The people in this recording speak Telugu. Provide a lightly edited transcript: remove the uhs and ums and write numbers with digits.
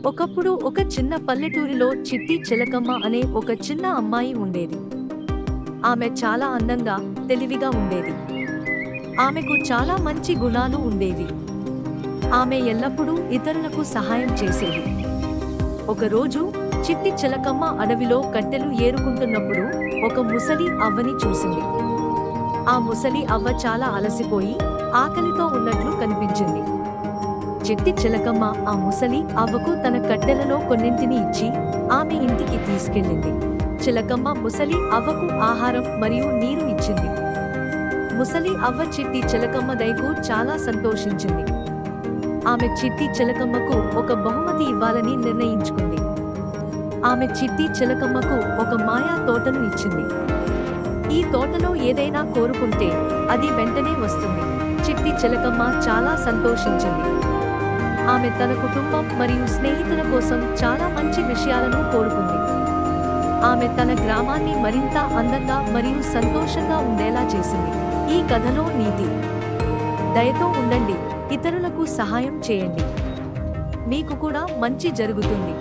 ఒకప్పుడు ఒక చిన్న పల్లెటూరిలో చిట్టి చిలకమ్మ అనే ఒక చిన్న అమ్మాయి ఉండేది. ఆమె చాలా అందంగా, తెలివిగా ఉండేది. ఆమెకు చాలా మంచి గుణాలు ఉండేవి. ఆమె ఎల్లప్పుడూ ఇతరులకు సహాయం చేసేది. ఒకరోజు చిట్టి చిలకమ్మ అడవిలో కట్టెలు ఏరుకుంటున్నప్పుడు ఒక ముసలి అవ్వని చూసింది. ఆ ముసలి అవ్వ చాలా అలసిపోయి ఆకలితో ఉన్నట్లు కనిపించింది. చిట్టి చిలకమ్మ ఆ ముసలి అవ్వకు తన కట్టెలలో కొన్నింటిని ఇచ్చి ఆమె ఇంటికి తీసుకెళ్ళింది. చిలకమ్మ ముసలి అవ్వకు ఆహారం మరియు నీరు ఇచ్చింది. ముసలి అవ్వ చిట్టి చిలకమ్మ దయకు చాలా సంతోషించింది. ఆమె చిట్టి చిలకమ్మకు ఒక బహుమతి ఇవ్వాలని నిర్ణయించుకుంది. ఆమె చిట్టి చిలకమ్మకు ఒక మాయా తోటను ఇచ్చింది. ఈ తోటలో ఏదైనా కోరుకుంటే అది వెంటనే వస్తుంది. చిట్టి చిలకమ్మ చాలా సంతోషించింది. ఆమె తన కుటుంబం మరియు స్నేహితుల కోసం చాలా మంచి విషయాలను కోరుకుంది. ఆమె తన గ్రామాన్ని మరింత అందంగా మరియు సంతోషంగా ఉండేలా చేసింది. ఈ కథలో నీతి: దయతో ఉండండి, ఇతరులకు సహాయం చేయండి, మీకు కూడా మంచి జరుగుతుంది.